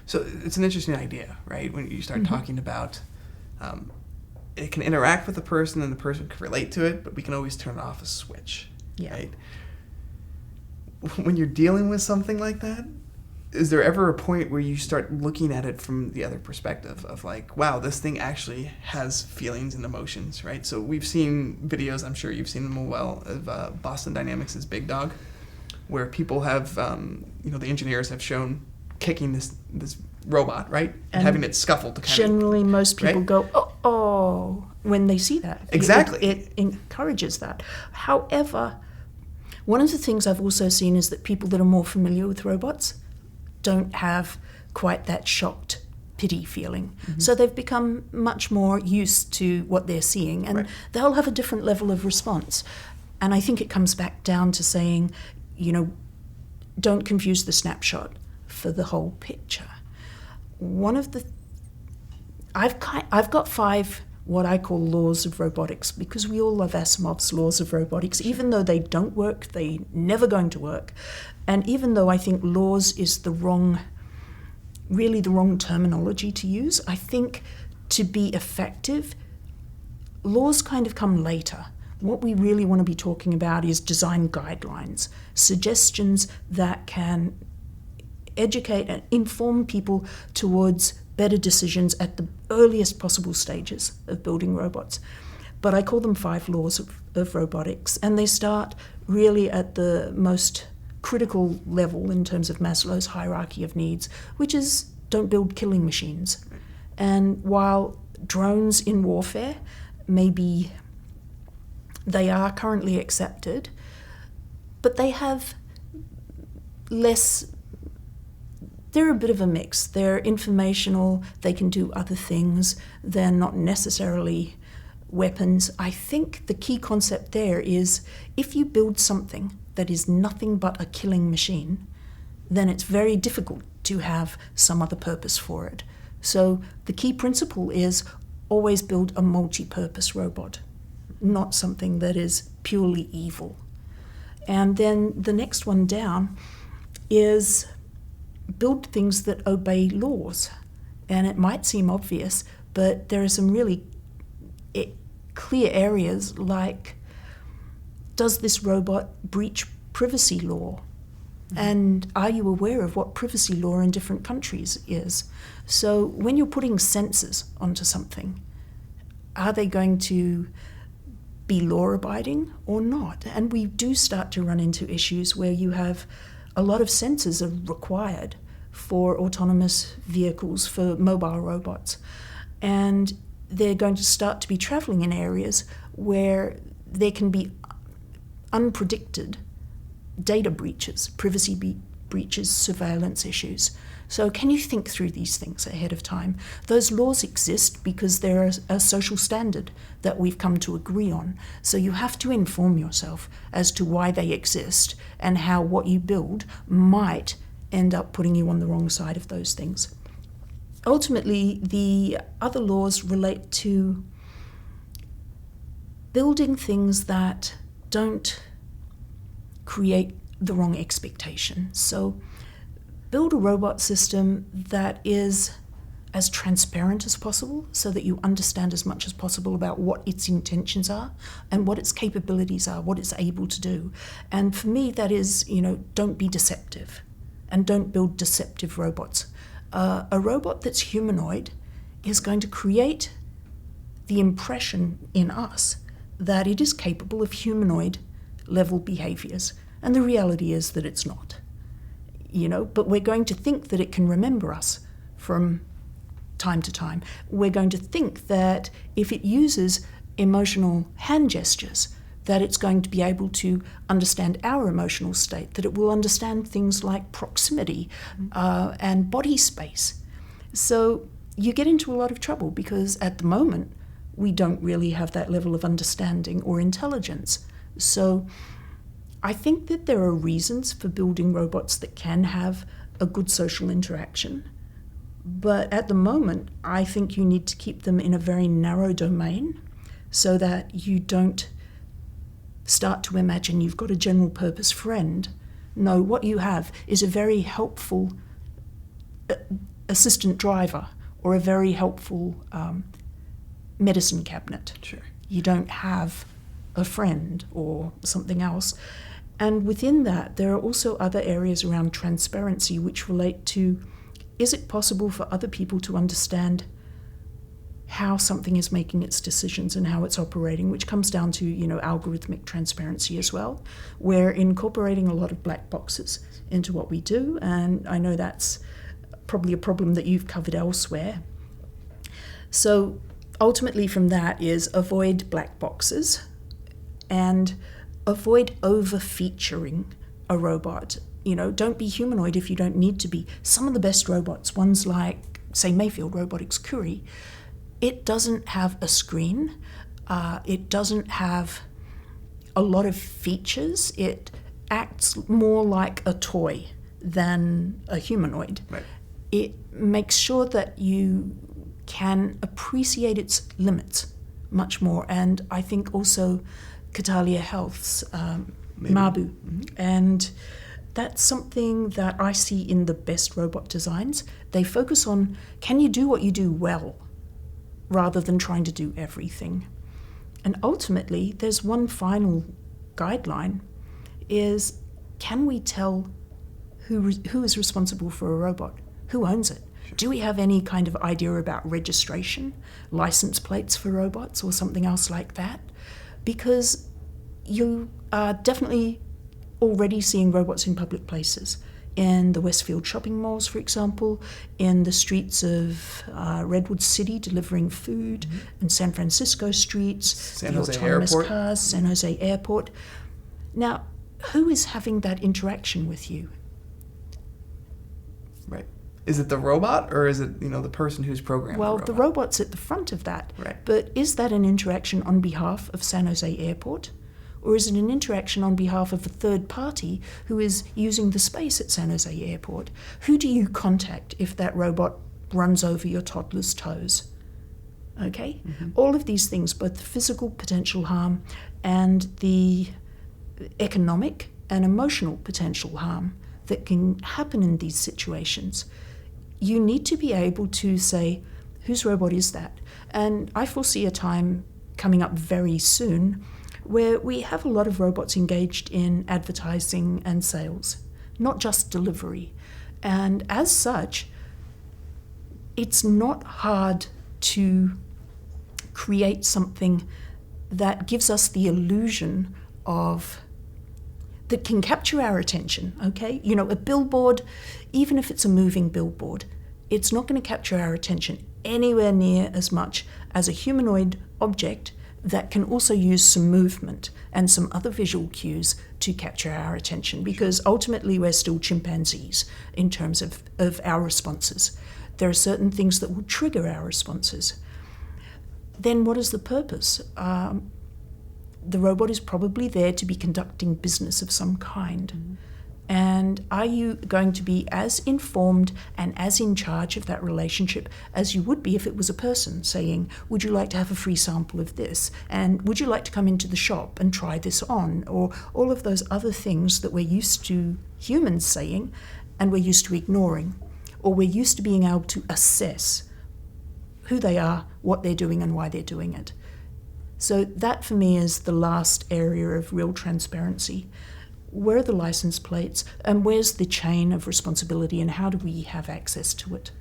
So it's an interesting idea, right? When you start talking about it can interact with the person and the person can relate to it, but we can always turn off a switch, right? When you're dealing with something like that, is there ever a point where you start looking at it from the other perspective of like, wow, this thing actually has feelings and emotions, right? So we've seen videos, I'm sure you've seen them well, of Boston Dynamics' Big Dog, where people have, the engineers have shown kicking this robot, right? And having it scuffle to kind generally, most people right? go, oh, when they see that. Exactly. It encourages that. However, one of the things I've also seen is that people that are more familiar with robots don't have quite that shocked pity feeling. So they've become much more used to what they're seeing, and they'll have a different level of response. And I think it comes back down to saying, don't confuse the snapshot for the whole picture. I've got 5 what I call laws of robotics, because we all love Asimov's laws of robotics, even though they don't work, they're never going to work. And even though I think laws is the wrong terminology to use, I think to be effective, laws kind of come later. What we really want to be talking about is design guidelines, suggestions that can educate and inform people towards better decisions at the earliest possible stages of building robots. But I call them 5 laws of robotics, and they start really at the most critical level in terms of Maslow's hierarchy of needs, which is don't build killing machines. And while drones in warfare they are currently accepted, but they have they're a bit of a mix. They're informational, they can do other things, they're not necessarily weapons. I think the key concept there is if you build something that is nothing but a killing machine, then it's very difficult to have some other purpose for it. So the key principle is always build a multi-purpose robot, not something that is purely evil. And then the next one down is build things that obey laws. And it might seem obvious, but there are some really clear areas like, does this robot breach privacy law? And are you aware of what privacy law in different countries is? So when you're putting sensors onto something, are they going to be law-abiding or not? And we do start to run into issues where you have a lot of sensors are required for autonomous vehicles, for mobile robots. And they're going to start to be traveling in areas where there can be unpredicted data breaches, privacy breaches, surveillance issues. So can you think through these things ahead of time? Those laws exist because they're a social standard that we've come to agree on. So you have to inform yourself as to why they exist and how what you build might end up putting you on the wrong side of those things. Ultimately, the other laws relate to building things that don't create the wrong expectation. So build a robot system that is as transparent as possible so that you understand as much as possible about what its intentions are and what its capabilities are, what it's able to do. And for me, that is, don't be deceptive and don't build deceptive robots. A robot that's humanoid is going to create the impression in us that it is capable of humanoid level behaviors. And the reality is that it's not. But we're going to think that it can remember us from time to time. We're going to think that if it uses emotional hand gestures, that it's going to be able to understand our emotional state, that it will understand things like proximity and body space. So you get into a lot of trouble because at the moment, we don't really have that level of understanding or intelligence. So I think that there are reasons for building robots that can have a good social interaction. But at the moment, I think you need to keep them in a very narrow domain so that you don't start to imagine you've got a general purpose friend. No, what you have is a very helpful assistant driver or a very helpful medicine cabinet. Sure. You don't have a friend or something else. And within that, there are also other areas around transparency which relate to, is it possible for other people to understand how something is making its decisions and how it's operating, which comes down to, algorithmic transparency as well. We're incorporating a lot of black boxes into what we do, and I know that's probably a problem that you've covered elsewhere. So ultimately from that is avoid black boxes and avoid over-featuring a robot. Don't be humanoid if you don't need to be. Some of the best robots, ones like, say, Mayfield Robotics Keay, it doesn't have a screen. It doesn't have a lot of features. It acts more like a toy than a humanoid. Right. It makes sure that you can appreciate its limits much more. And I think also Catalia Health's Mabu. Mm-hmm. And that's something that I see in the best robot designs. They focus on, can you do what you do well, rather than trying to do everything. And ultimately, there's one final guideline, is can we tell who is responsible for a robot? Who owns it? Sure. Do we have any kind of idea about registration, license plates for robots or something else like that? Because you are definitely already seeing robots in public places. In the Westfield shopping malls, for example, in the streets of Redwood City delivering food, in San Francisco streets, San the Jose autonomous Airport. cars, San Jose Airport. Now, who is having that interaction with you? Right. Is it the robot or is it, the person who's programmed Well, the the robot? robot's at the front of that. Right. But is that an interaction on behalf of San Jose Airport? Or is it an interaction on behalf of a third party who is using the space at San Jose Airport? Who do you contact if that robot runs over your toddler's toes? Okay? Mm-hmm. All of these things, both the physical potential harm and the economic and emotional potential harm that can happen in these situations. You need to be able to say, whose robot is that? And I foresee a time coming up very soon where we have a lot of robots engaged in advertising and sales, not just delivery. And as such, it's not hard to create something that gives us the illusion of, that can capture our attention, okay? A billboard, even if it's a moving billboard, it's not going to capture our attention anywhere near as much as a humanoid object that can also use some movement and some other visual cues to capture our attention, because ultimately we're still chimpanzees in terms of our responses. There are certain things that will trigger our responses. Then what is the purpose? The robot is probably there to be conducting business of some kind. Mm-hmm. And are you going to be as informed and as in charge of that relationship as you would be if it was a person saying, would you like to have a free sample of this? And would you like to come into the shop and try this on? Or all of those other things that we're used to humans saying and we're used to ignoring. Or we're used to being able to assess who they are, what they're doing, and why they're doing it. So that for me is the last area of real transparency. Where are the license plates and where's the chain of responsibility and how do we have access to it?